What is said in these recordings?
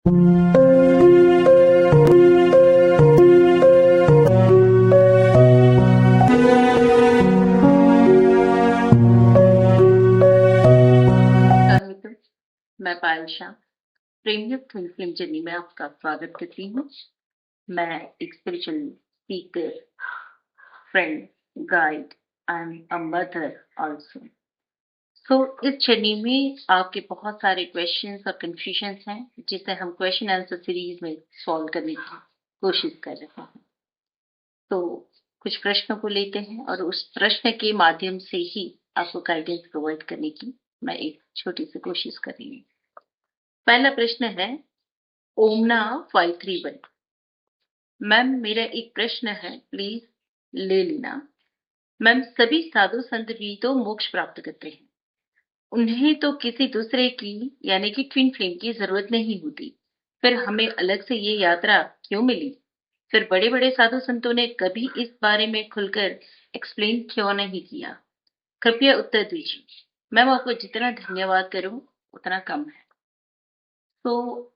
नमस्कार मित्रों, मैं Payal Shah premium film journey में आपका स्वागत करती हूँ। मैं एक spiritual speaker, friend, guide and a mother also. So इस जर्नी में आपके बहुत सारे क्वेश्चंस और कंफ्यूजन्स हैं, जिसे हम क्वेश्चन आंसर सीरीज में सॉल्व करने की कोशिश कर रहे हैं। तो कुछ प्रश्नों को लेते हैं और उस प्रश्न के माध्यम से ही आपको गाइडेंस प्रोवाइड करने की मैं एक छोटी सी कोशिश कर रही हूँ। पहला प्रश्न है ओमना 531। मैम, मेरा एक प्रश्न है, प्लीज ले लेना। मैम, सभी साधु संत भी तो मोक्ष प्राप्त करते हैं। उन्हें तो किसी दूसरे की यानी कि ट्विन फ्लेम की जरूरत नहीं होती। फिर हमें अलग से ये यात्रा क्यों मिली? फिर बड़े बड़े साधु संतों ने कभी इस बारे में खुलकर एक्सप्लेन क्यों नहीं किया? कृपया उत्तर दीजिए। मैम, आपको जितना धन्यवाद करूं उतना कम है। तो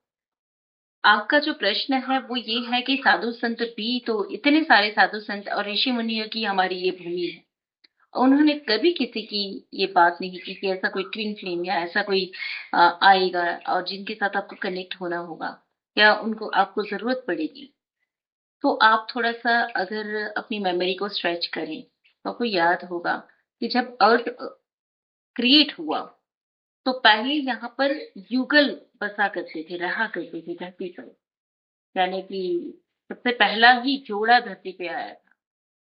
आपका जो प्रश्न है वो ये है कि साधु संत भी तो इतने सारे साधु संत और ऋषि मुनियों की हमारी ये भूमि है। उन्होंने कभी किसी की ये बात नहीं की कि ऐसा कोई ट्विन फ्लेम या ऐसा कोई आएगा और जिनके साथ आपको कनेक्ट होना होगा या उनको आपको जरूरत पड़ेगी। तो आप थोड़ा सा अगर अपनी मेमोरी को स्ट्रेच करें तो आपको याद होगा कि जब अर्थ क्रिएट हुआ तो पहले यहाँ पर युगल बसा करते थे, रहा करते थे धरती पर। यानी कि सबसे पहला ही जोड़ा धरती पे आया था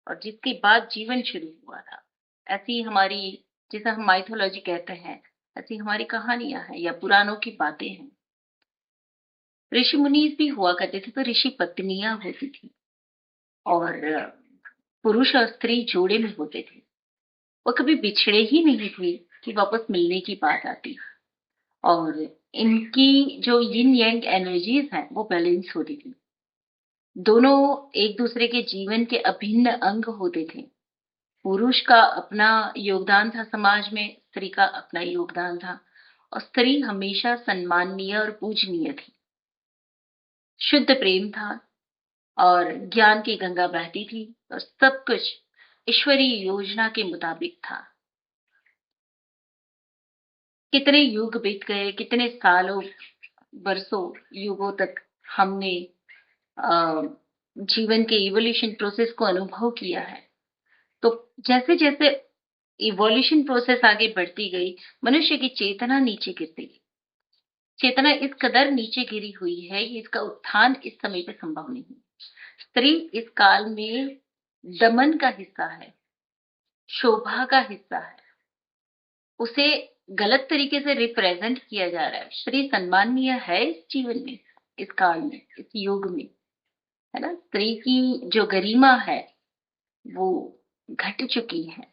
और जिसके बाद जीवन शुरू हुआ था। ऐसी हमारी, जिसे हम माइथोलॉजी कहते हैं, ऐसी हमारी कहानियां हैं या पुराणों की बातें हैं। ऋषि मुनि भी हुआ करते थे तो ऋषि पत्नियां होती थी और पुरुष और स्त्री जोड़े में होते थे। वो कभी बिछड़े ही नहीं थे कि वापस मिलने की बात आती। और इनकी जो यिन यांग एनर्जीज हैं वो बैलेंस होती थी। दोनों एक दूसरे के जीवन के अभिन्न अंग होते थे। पुरुष का अपना योगदान था समाज में, स्त्री का अपना योगदान था और स्त्री हमेशा सम्माननीय और पूजनीय थी। शुद्ध प्रेम था और ज्ञान की गंगा बहती थी और सब कुछ ईश्वरीय योजना के मुताबिक था। कितने युग बीत गए, कितने सालों, वर्षों, युगों तक हमने अ, जीवन के इवोल्यूशन प्रोसेस को अनुभव किया है। तो जैसे जैसे इवोल्यूशन प्रोसेस आगे बढ़ती गई, मनुष्य की चेतना नीचे गिरती गई। चेतना इस कदर नीचे गिरी हुई है कि इसका उत्थान इस समय पे संभव नहीं। स्त्री इस काल में दमन का हिस्सा है, शोभा का हिस्सा है। उसे गलत तरीके से रिप्रेजेंट किया जा रहा है। स्त्री सम्माननीय है इस जीवन में, इस काल में, इस युग में, है ना। स्त्री की जो गरिमा है वो घट चुकी है।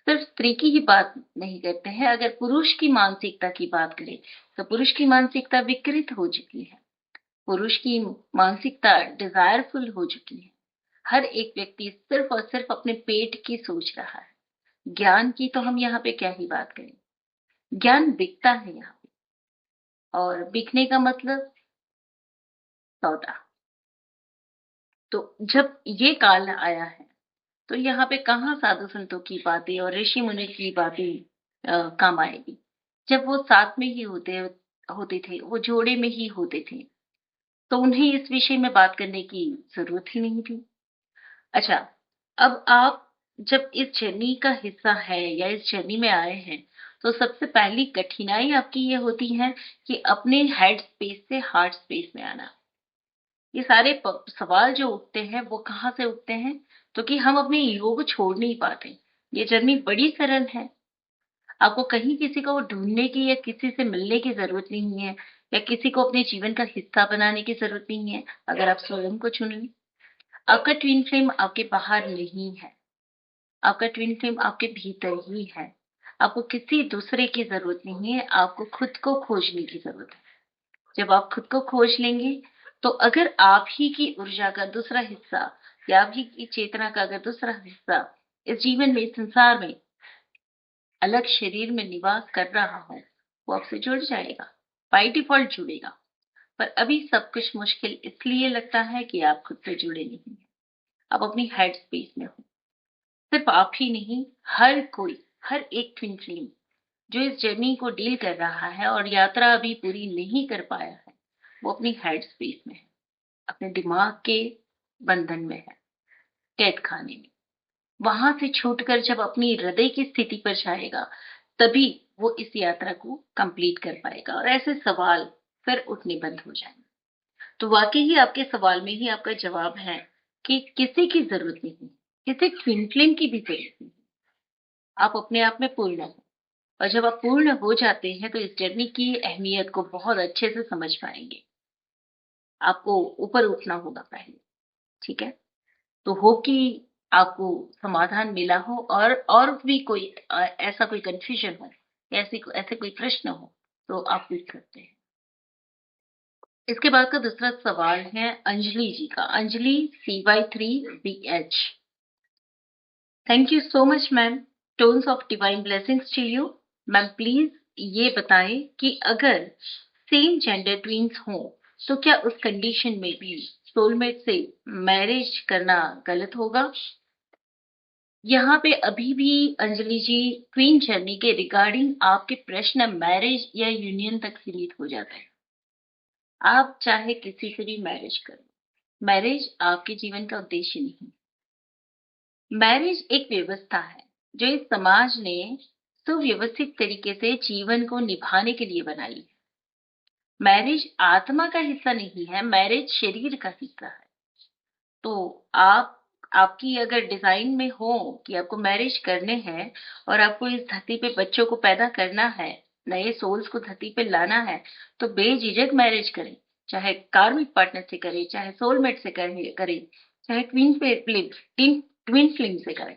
सिर्फ स्त्री की ही बात नहीं करते हैं, अगर पुरुष की मानसिकता की बात करें तो पुरुष की मानसिकता विकृत हो चुकी है। पुरुष की मानसिकता डिजायरफुल हो चुकी है। हर एक व्यक्ति सिर्फ और सिर्फ अपने पेट की सोच रहा है। ज्ञान की तो हम यहाँ पे क्या ही बात करें। ज्ञान बिकता है यहाँ पे, और बिकने का मतलब सौदा। तो जब ये काल आया है तो यहाँ पे कहाँ साधु संतों की बातें और ऋषि मुनि की बातें काम आएगी। जब वो साथ में ही होते थे, वो जोड़े में ही होते थे, तो उन्हें इस विषय में बात करने की जरूरत ही नहीं थी। अच्छा, अब आप जब इस जर्नी का हिस्सा है या इस जर्नी में आए हैं तो सबसे पहली कठिनाई आपकी ये होती है कि अपने हेड स्पेस से हार्ट स्पेस में आना। ये सारे सवाल जो उठते हैं वो कहाँ से उठते हैं? तो कि हम अपने ईगो को छोड़ नहीं पाते। ये जर्नी बड़ी सरल है। आपको कहीं किसी को ढूंढने की या किसी से मिलने की जरूरत नहीं है या किसी को अपने जीवन का हिस्सा बनाने की जरूरत नहीं है। अगर आप स्वयं को चुन लें, आपका ट्विन फ्लेम आपके बाहर नहीं है, आपका ट्विन फ्लेम आपके भीतर ही है। आपको किसी दूसरे की जरूरत नहीं है, आपको खुद को खोजने की जरूरत है। जब आप खुद को खोज लेंगे तो अगर आप ही की ऊर्जा का दूसरा हिस्सा या आप ही की चेतना का अगर दूसरा हिस्सा इस जीवन में, इस संसार में अलग शरीर में निवास कर रहा हो, वो आपसे जुड़ जाएगा, बाय डिफॉल्ट जुड़ेगा। पर अभी सब कुछ मुश्किल इसलिए लगता है कि आप खुद से जुड़े नहीं हैं। आप अपनी हेड स्पेस में हो। सिर्फ आप ही नहीं, हर कोई, हर एक ट्विन फ्लेम जो इस जर्नी को डील कर रहा है और यात्रा अभी पूरी नहीं कर पाया है, वो अपनी हेड स्पेस में है, अपने दिमाग के बंधन में है, कैद खाने में। वहां से छूटकर जब अपनी हृदय की स्थिति पर जाएगा, तभी वो इस यात्रा को कंप्लीट कर पाएगा और ऐसे सवाल फिर उठने बंद हो जाएंगे। तो वाकई ही आपके सवाल में ही आपका जवाब है कि किसी की जरूरत नहीं, किसी ट्विन फ्लेम की भी जरूरत नहीं। आप अपने आप में पूर्ण हो, और जब आप पूर्ण हो जाते हैं तो इस जर्नी की अहमियत को बहुत अच्छे से समझ पाएंगे। आपको ऊपर उठना होगा पहले, ठीक है? तो हो कि आपको समाधान मिला हो, और भी कोई ऐसा कोई कंफ्यूजन हो, ऐसे कोई प्रश्न हो, तो आप पूछ सकते हैं। इसके बाद का दूसरा सवाल है अंजलि जी का, Anjali CY3BH। Thank you so much ma'am. Tons of divine blessings to you. Ma'am please ये बताएं कि अगर सेम जेंडर ट्विन्स हों तो क्या उस कंडीशन में भी सोलमेट से मैरिज करना गलत होगा? यहाँ पे अभी भी अंजलि जी, ट्विन जर्नी के रिगार्डिंग आपके प्रश्न मैरिज या यूनियन तक सीमित हो जाते हैं। आप चाहे किसी से भी मैरिज करो, मैरिज आपके जीवन का उद्देश्य नहीं। मैरिज एक व्यवस्था है जो इस समाज ने सुव्यवस्थित तरीके से जीवन को निभाने के लिए बनाई है। मैरिज आत्मा का हिस्सा नहीं है, मैरिज शरीर का हिस्सा है। तो आपकी अगर डिजाइन में हो कि आपको मैरिज करने हैं और आपको इस धरती पे बच्चों को पैदा करना है, नए सोल्स को धरती पे लाना है, तो बेझिझक मैरिज करें। चाहे कार्मिक पार्टनर से करें, चाहे सोलमेट से करें, चाहे ट्विन फ्लेम से करें।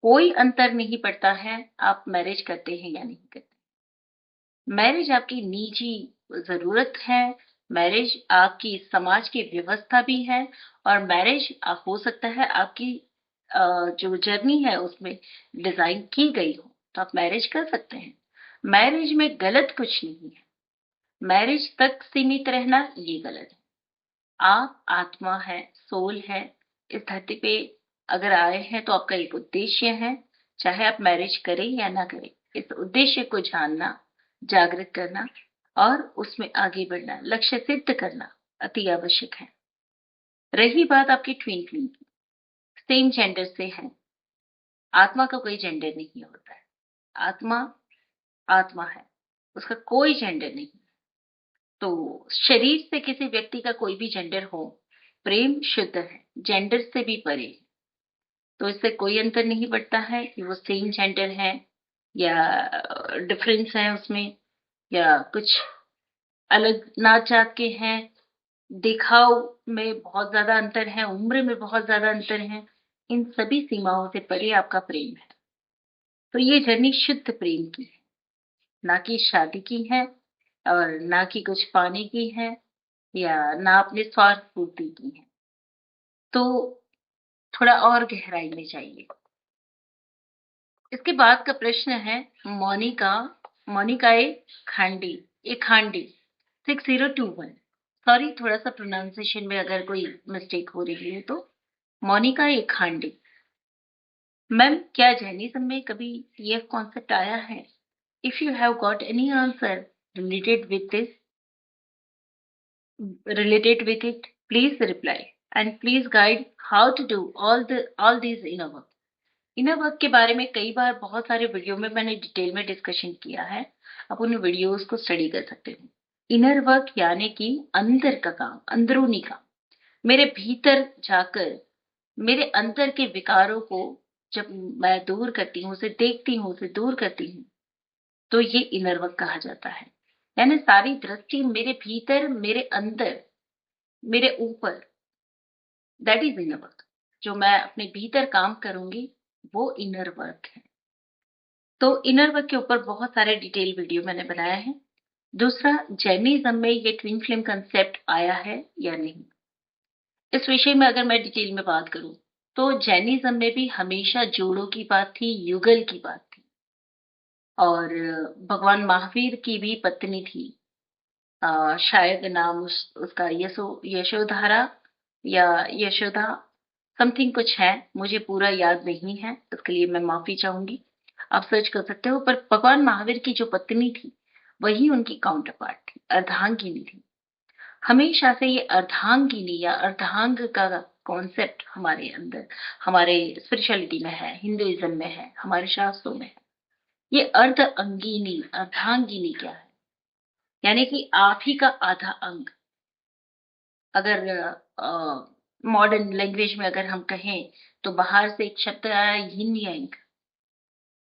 कोई अंतर नहीं पड़ता है आप मैरिज करते हैं या नहीं करते। मैरिज आपकी निजी जरूरत है, मैरिज आपकी समाज की व्यवस्था भी है, और मैरिज हो सकता है आपकी जो जर्नी है उसमें डिजाइन की गई हो, तो आप मैरिज कर सकते हैं। मैरिज में गलत कुछ नहीं है, मैरिज तक सीमित रहना ये गलत है। आप आत्मा है, सोल है, इस धरती पे अगर आए हैं तो आपका एक उद्देश्य है। चाहे आप मैरिज करें या ना करें, इस उद्देश्य को जानना, जागृत करना और उसमें आगे बढ़ना, लक्ष्य सिद्ध करना अति आवश्यक है। रही बात आपकी ट्विन फ्लेम की, सेम जेंडर से है। आत्मा का कोई जेंडर नहीं होता है। आत्मा आत्मा है, उसका कोई जेंडर नहीं। तो शरीर से किसी व्यक्ति का कोई भी जेंडर हो, प्रेम शुद्ध है, जेंडर से भी परे है। तो इससे कोई अंतर नहीं पड़ता है कि वो सेम जेंडर है या डिफरेंस है उसमें, या कुछ अलग नात जात के हैं, दिखाव में बहुत ज्यादा अंतर है, उम्र में बहुत ज्यादा अंतर है। इन सभी सीमाओं से परे आपका प्रेम है। तो ये जर्नी शुद्ध प्रेम की है, ना कि शादी की है, और ना कि कुछ पाने की है, या ना अपने स्वार्थ पूर्ति की है। तो थोड़ा और गहराई में जाइए। इसके बाद का प्रश्न है मोनिका, ए खांडी 6021। सॉरी, थोड़ा सा प्रोनाउंसिएशन में अगर कोई मिस्टेक हो रही है तो। मोनिका ए खांडी। मैम, क्या जैनिज्म में कभी ये कॉन्सेप्ट आया है? If you have got any answer related with this, related with it, please reply and please guide how to do all these inner work. Inner work के बारे में कई बार बहुत सारे वीडियो में मैंने डिटेल में डिस्कशन किया है, आप उन वीडियोस को स्टडी कर सकते हो। इनर वर्क यानी कि अंदर का काम, अंदरूनी काम, मेरे भीतर जाकर मेरे अंदर के विकारों को जब मैं दूर करती हूँ, उसे देखती हूँ, उसे दूर करती हूँ, तो ये इनर वर्क कहा जाता है। यानी सारी दृष्टि मेरे भीतर, मेरे अंदर, मेरे ऊपर, दैट इज इनर वर्क। जो मैं अपने भीतर काम करूंगी वो इनर वर्क है। तो इनर वर्क के ऊपर बहुत सारे डिटेल वीडियो मैंने बनाया है। दूसरा, जैनिज्म में ये ट्विन फ्लेम कंसेप्ट आया है या नहीं, इस विषय में अगर मैं डिटेल में बात करूं तो जैनिज्म में भी हमेशा जोड़ों की बात थी, युगल की बात थी, और भगवान महावीर की भी पत्नी थी, शायद नाम उसका यशोधारा या यशोदा समथिंग कुछ है, मुझे पूरा याद नहीं है, इसके लिए मैं माफी चाहूंगी। आप सर्च कर सकते हो। पर भगवान महावीर की जो पत्नी थी वही उनकी काउंटर पार्ट थी, अर्धांगिनी थी। हमेशा से ये अर्धांगिनी या अर्धांग का कॉन्सेप्ट हमारे अंदर, हमारे स्पिरिचुअलिटी में है, हिंदुइज्म में है, हमारे शास्त्रों में है। ये अर्ध अंगिनी, अर्धांगिनी क्या है? यानी कि आप ही का आधा अंग। अगर मॉडर्न लैंग्वेज में अगर हम कहें तो बाहर से एक शब्द आया, यिन यांग।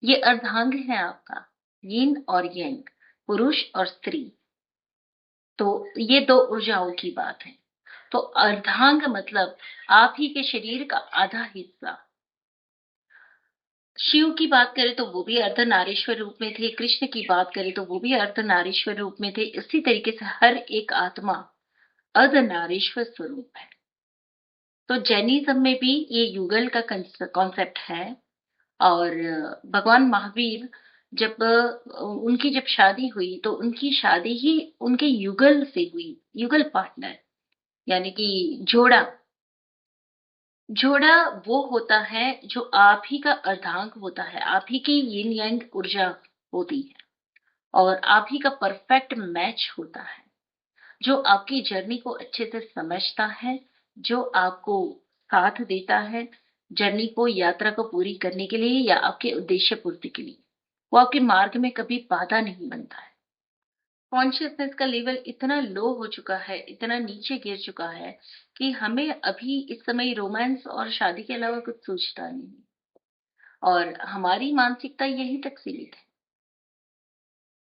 ये अर्धांग है आपका, यिन और यांग, पुरुष और स्त्री। तो ये दो ऊर्जाओं की बात है। तो अर्धांग मतलब आप ही के शरीर का आधा हिस्सा। शिव की बात करें तो वो भी अर्धनारीश्वर रूप में थे, कृष्ण की बात करें तो वो भी अर्धनारीश्वर रूप में थे। इसी तरीके से हर एक आत्मा अर्धनारीश्वर स्वरूप है। तो जैनिज्म में भी ये युगल का कॉन्सेप्ट है। और भगवान महावीर जब उनकी जब शादी हुई तो उनकी शादी ही उनके युगल से हुई, युगल पार्टनर, यानी कि जोड़ा। जोड़ा वो होता है जो आप ही का अर्धांग होता है, आप ही की यिन यांग ऊर्जा होती है, और आप ही का परफेक्ट मैच होता है, जो आपकी जर्नी को अच्छे से समझता है, जो आपको साथ देता है जर्नी को, यात्रा को पूरी करने के लिए या आपके उद्देश्य पूर्ति के लिए। वो आपके मार्ग में कभी बाधा नहीं बनता है। कॉन्शियसनेस का लेवल इतना लो हो चुका है, इतना नीचे गिर चुका है कि हमें अभी इस समय रोमांस और शादी के अलावा कुछ सोचता नहीं। और हमारी मानसिकता यहीं तक सीमित है।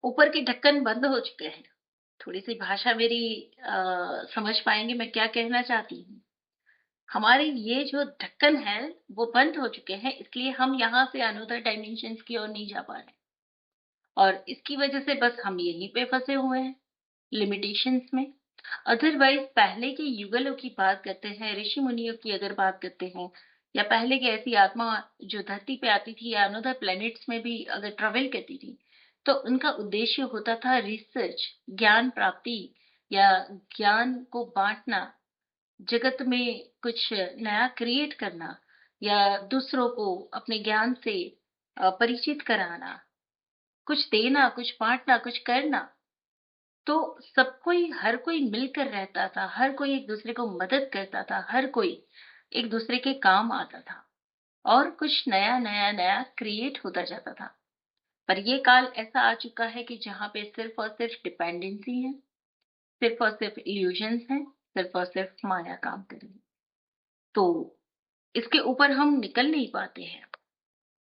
ऊपर के ढक्कन बंद हो चुके हैं। थोड़ी सी भाषा मेरी समझ पाएंगे मैं क्या कहना चाहती हूँ। हमारे ये जो ढक्कन है वो बंद हो चुके हैं, इसलिए हम यहाँ से अनदर डायमेंशंस की ओर नहीं जा पा रहे। और इसकी वजह से बस हम यहीं पे फंसे हुए हैं, लिमिटेशंस में। अदरवाइज पहले के युगलों की बात करते हैं, ऋषि मुनियों की अगर बात करते हैं, या पहले की ऐसी आत्मा जो धरती पे आती थी या अनदर प्लैनेट्स में भी अगर ट्रेवल करती थी, तो उनका उद्देश्य होता था रिसर्च, ज्ञान प्राप्ति, या ज्ञान को बांटना, जगत में कुछ नया क्रिएट करना, या दूसरों को अपने ज्ञान से परिचित कराना, कुछ देना, कुछ बांटना, कुछ करना। तो सब कोई, हर कोई मिलकर रहता था, हर कोई एक दूसरे को मदद करता था, हर कोई एक दूसरे के काम आता था, और कुछ नया नया नया क्रिएट होता जाता था। पर ये काल ऐसा आ चुका है कि जहाँ पे सिर्फ और सिर्फ डिपेंडेंसी है, सिर्फ और सिर्फ इल्यूजन्स हैं, सिर्फ और सिर्फ माया काम कर रही है। तो इसके ऊपर हम निकल नहीं पाते हैं।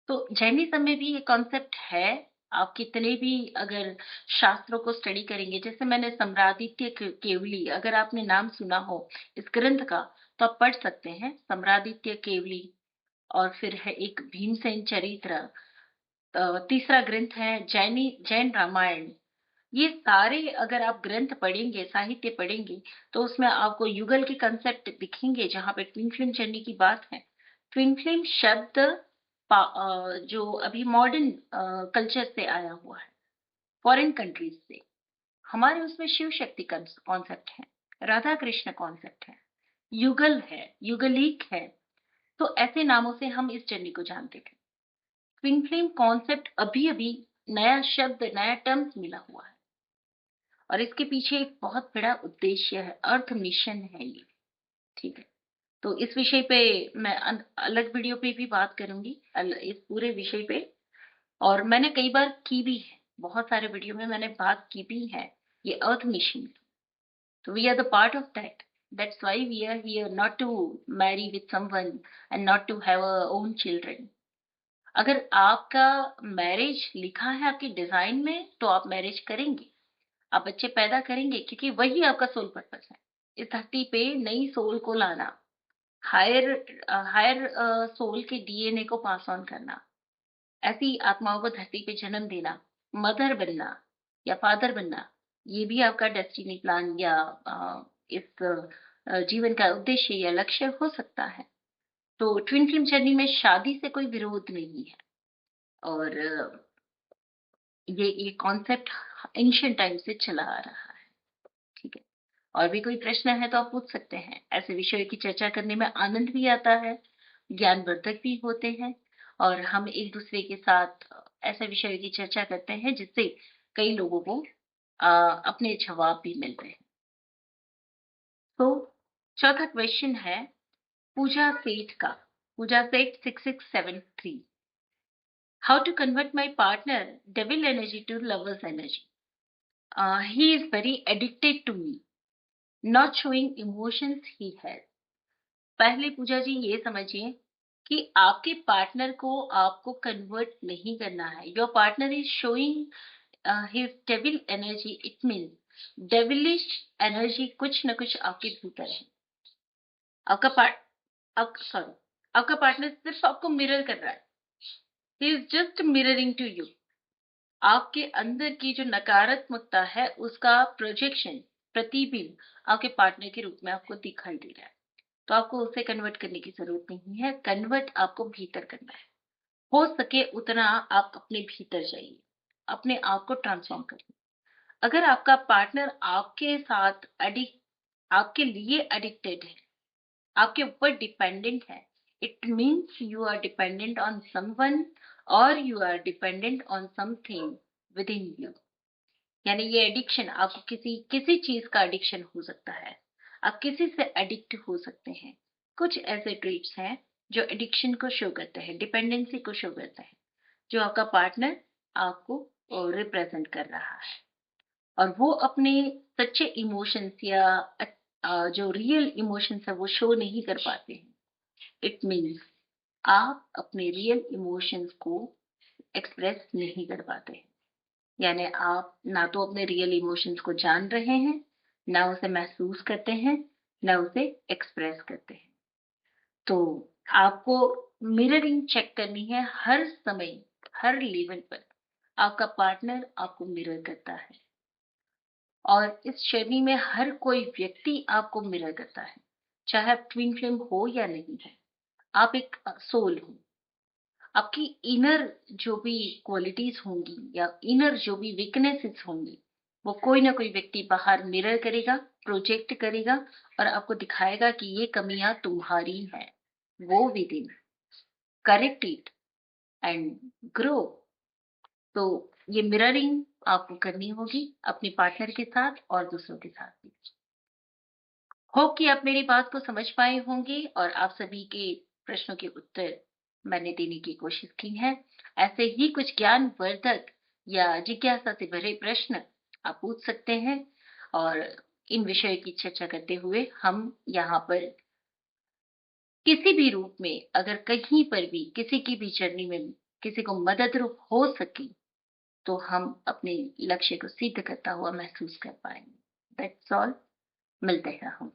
तो जैनिज्म में भी ये कॉन्सेप्ट है। आप कितने भी अगर शास्त्रों को स्टडी करेंगे, जैसे मैंने सम्रादित्य केवली, अगर आपने नाम सुना हो इस ग्रंथ का, तो आप पढ़ सकते हैं सम्रादित्य केवली। और फिर है एक भीमसेन चरित्र, तीसरा ग्रंथ है जैन रामायण। ये सारे अगर आप ग्रंथ पढ़ेंगे, साहित्य पढ़ेंगे, तो उसमें आपको युगल के कंसेप्ट दिखेंगे। जहाँ पे ट्विन फ्लेम जर्नी की बात है, ट्विन फ्लेम शब्द जो अभी मॉडर्न कल्चर से आया हुआ है, फॉरेन कंट्रीज से। हमारे उसमें शिव शक्ति कॉन्सेप्ट है, राधा कृष्ण कॉन्सेप्ट है, युगल है, युगलीक है। तो ऐसे नामों से हम इस जर्नी को जानते थे। ट्विन फ्लेम कॉन्सेप्ट अभी अभी नया शब्द, नया टर्म्स मिला हुआ है, और इसके पीछे एक बहुत बड़ा उद्देश्य है, अर्थ मिशन है ये। ठीक है। तो इस विषय पे मैं अलग वीडियो पे भी बात करूंगी, इस पूरे विषय पे। और मैंने कई बार की भी है, बहुत सारे वीडियो में मैंने बात की भी है ये अर्थ मिशन। तो we are the part of that. That's why we are here, not to marry with someone and not to have a own children. अगर आपका मैरिज लिखा है आपके डिजाइन में, तो आप मैरिज करेंगे, आप बच्चे पैदा करेंगे, क्योंकि वही आपका सोल पर्पस है। इस धरती पे नई सोल को लाना, हायर हायर सोल के डीएनए को पास ऑन करना, ऐसी आत्माओं को धरती पे जन्म देना, मदर बनना या फादर बनना, ये भी आपका डेस्टिनी प्लान या इस जीवन का उद्देश्य या लक्ष्य हो सकता है। तो ट्विन फ्लेम जर्नी में शादी से कोई विरोध नहीं है। और ये कॉन्सेप्ट एंशियंट टाइम से चला आ रहा है। और भी कोई प्रश्न है तो आप पूछ सकते हैं। ऐसे विषयों की चर्चा करने में आनंद भी आता है, ज्ञानवर्धक भी होते हैं, और हम एक दूसरे के साथ ऐसे विषयों की चर्चा करते हैं जिससे कई लोगों को अपने जवाब भी मिलते हैं। तो चौथा क्वेश्चन है पूजा सेठ का। Pooja Seth 6673। How to convert my partner devil energy to lovers energy? He is very addicted to me, not showing emotions he has. पहले पूजा जी ये समझिए कि आपके पार्टनर को आपको कन्वर्ट नहीं करना है। Your partner is showing his devil energy. It means devilish energy कुछ न कुछ आपके भीतर है। आपका पार्ट सॉरी आपका पार्टनर सिर्फ आपको मिरर कर रहा है। He is just mirroring to you. आपके अंदर की जो नकारात्मकता है उसका प्रोजेक्शन, प्रतिबिंब आपके पार्टनर के रूप में आपको दिखाई दे रहा है। तो आपको उसे कन्वर्ट करने की जरूरत नहीं है। कन्वर्ट आपको भीतर करना है। हो सके उतना आप अपने भीतर जाइए, अपने आप को ट्रांसफॉर्म करिए। अगर आपका पार्टनर आपके साथ एडिक्ट, आपके लिए एडिक्टेड है, आपके ऊपर डिपेंडेंट है, it means you are dependent on someone और you are dependent on something within you. यानी ये एडिक्शन आपको किसी किसी चीज का एडिक्शन हो सकता है। आप किसी से एडिक्ट हो सकते हैं। कुछ ऐसे ट्रेट्स हैं जो एडिक्शन को शो करते हैं, डिपेंडेंसी को शो करते हैं, जो आपका पार्टनर आपको रिप्रेजेंट कर रहा है। और वो अपने सच्चे इमोशंस या जो रियल इमोशंस है वो शो नहीं कर पाते हैं। इट मीन्स आप अपने रियल इमोशंस को एक्सप्रेस नहीं कर पाते हैं। यानी आप ना तो अपने रियल इमोशंस को जान रहे हैं, ना उसे महसूस करते हैं, ना उसे एक्सप्रेस करते हैं। तो आपको मिररिंग चेक करनी है हर समय, हर लेवल पर। आपका पार्टनर आपको मिरर करता है और इस श्रेणी में हर कोई व्यक्ति आपको मिरर करता है, चाहे आप ट्विन फ्लेम हो या नहीं है। आप एक सोल हो। आपकी इनर जो भी क्वालिटीज होंगी या इनर जो भी वीकनेसेस होंगी, वो कोई ना कोई व्यक्ति बाहर मिरर करेगा, प्रोजेक्ट करेगा और आपको दिखाएगा कि ये कमियां तुम्हारी हैं। वो with in correct it and grow. तो ये मिररिंग आपको करनी होगी अपने पार्टनर के साथ और दूसरों के साथ भी। होप कि आप मेरी बात को समझ पाए होंगे और आप सभी के प्रश्नों के उत्तर मैंने देने की कोशिश की है। ऐसे ही कुछ ज्ञानवर्धक या जिज्ञासा से भरे प्रश्न आप पूछ सकते हैं, और इन विषयों की चर्चा करते हुए हम यहाँ पर किसी भी रूप में, अगर कहीं पर भी किसी की भी जर्नी में किसी को मदद रूप हो सके, तो हम अपने लक्ष्य को सिद्ध करता हुआ महसूस कर पाएंगे। That's all. मिलते हैं हम।